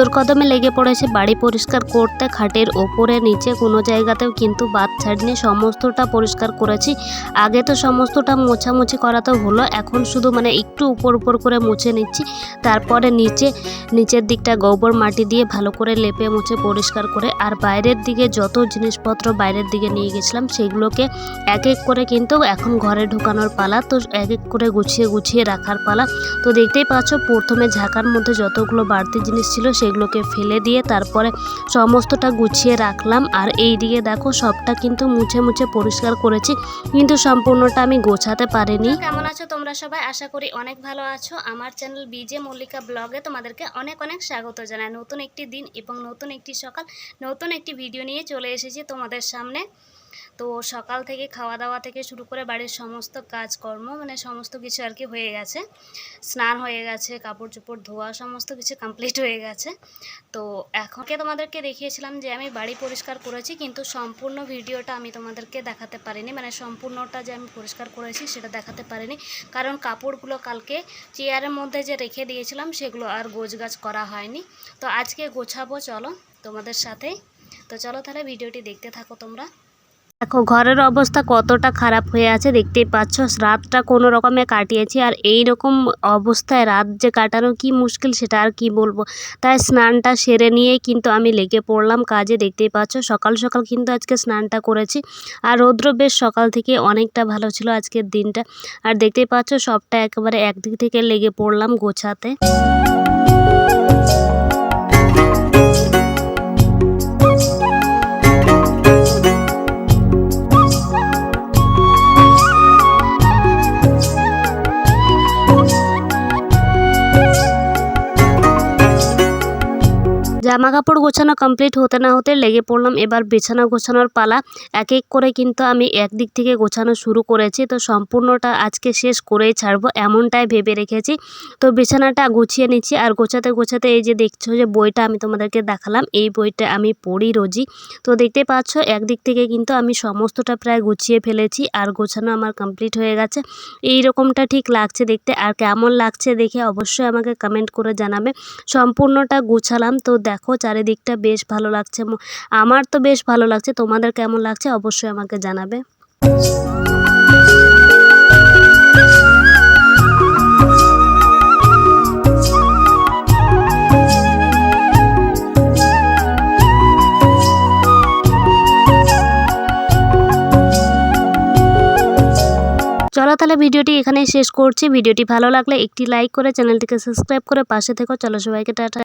জোর কদমে লেগে পড়েছে বাড়ি পরিষ্কার করতে। খাটের ওপরে নিচে কোনো জায়গাতেও কিন্তু বাদ ছাড়িনি, সমস্তটা পরিষ্কার করেছি। আগে তো সমস্তটা মোছামুছি করা তো হলো, এখন শুধু একটু উপর উপর করে মুছে নিচ্ছি। তারপরে নিচের দিকটা গোবর মাটি দিয়ে ভালো করে লেপে মুছে পরিষ্কার করে, আর বাইরের দিকে যত জিনিসপত্র বাইরের দিকে নিয়ে গেছিলাম সেগুলোকে এক এক করে কিন্তু এখন ঘরে ঢোকানোর পালা। তো এক এক করে গুছিয়ে গুছিয়ে রাখার পালা। তো দেখতেই পাচ্ছ, প্রথমে ঝাঁকার মধ্যে যতগুলো বাড়তি জিনিস ছিল সেগুলোকে ফেলে দিয়ে তারপরে সমস্তটা গুছিয়ে রাখলাম। আর এই দিকে দেখো সবটা কিন্তু মুছে মুছে পরিষ্কার করেছি, কিন্তু সম্পূর্ণটা আমি গোছাতে পারিনি। কেমন আছো তোমরা সবাই? আশা করি অনেক ভালো আছো। আমার চ্যানেল বিজে মল্লিকা ব্লগে তোমাদেরকে অনেক অনেক স্বাগত জানাই। নতুন একটি দিন এবং নতুন একটি সকাল, নতুন একটি ভিডিও নিয়ে চলে এসেছি তোমাদের সামনে। তো সকাল থেকে খাওয়া দাওয়া থেকে শুরু করে বাড়ির সমস্ত কাজকর্ম সমস্ত কিছু আর কি হয়ে গেছে। স্নান হয়ে গেছে, কাপড় চোপড় ধোয়া সমস্ত কিছু কমপ্লিট হয়ে গেছে। তো এখনকে তোমাদেরকে দেখিয়েছিলাম যে আমি বাড়ি পরিষ্কার করেছি, কিন্তু সম্পূর্ণ ভিডিওটা আমি তোমাদেরকে দেখাতে পারিনি। সম্পূর্ণটা যে আমি পরিষ্কার করেছি সেটা দেখাতে পারিনি, কারণ কাপড়গুলো কালকে চেয়ারের মধ্যে যে রেখে দিয়েছিলাম সেগুলো আর গোছগাছ করা হয়নি। তো আজকে গোছাবো চলো তোমাদের সাথে। তো চলো তাহলে ভিডিওটি দেখতে থাকো তোমরা। দেখো ঘরের অবস্থা কতটা খারাপ হয়ে আছে, দেখতেই পাচ্ছ। রাতটা কোনো রকমে কাটিয়েছি, আর এই রকম অবস্থায় রাত যে কাটানো কি মুশকিল সেটা আর কি বলবো। তাই স্নানটা সেরে নিয়েই কিন্তু আমি লেগে পড়লাম কাজে। দেখতেই পাচ্ছ সকাল সকাল কিন্তু আজকে স্নানটা করেছি, আর রৌদ্র বেশ সকাল থেকে অনেকটা ভালো ছিল আজকের দিনটা। আর দেখতেই পাচ্ছ সবটা একেবারে একদিক থেকে লেগে পড়লাম গোছাতে। জামা কাপড় গোছানো কমপ্লিট হতে না হতে লেগে পড়লাম এবার বিছানা গোছানোর পালা। এক এক করে কিন্তু আমি একদিক থেকে গোছানো শুরু করেছি। তো সম্পূর্ণটা আজকে শেষ করেই ছাড়বো এমনটাই ভেবে রেখেছি। তো বিছানাটা গুছিয়ে নিচ্ছি, আর গোছাতে গোছাতে এই যে দেখছো যে বইটা আমি তোমাদেরকে দেখালাম, এই বইটা আমি পড়ি রোজই। তো দেখতে পাচ্ছ একদিক থেকে কিন্তু আমি সমস্তটা প্রায় গুছিয়ে ফেলেছি, আর গোছানো আমার কমপ্লিট হয়ে গেছে। এই রকমটা ঠিক লাগছে দেখতে, আর কেমন লাগছে দেখে অবশ্যই আমাকে কমেন্ট করে জানাবে। সম্পূর্ণটা গুছালাম, তো দেখো চারিদিকটা বেশ ভালো লাগছে। আমার তো বেশ ভালো লাগছে, তোমাদের কেমন লাগছে অবশ্যই আমাকে জানাবে। চলো তাহলে ভিডিওটি এখানে শেষ করছি। ভিডিওটি ভালো লাগলে একটি লাইক করে চ্যানেলটিকে সাবস্ক্রাইব করে পাশে থেকো। চলো সবাইকে টাটা।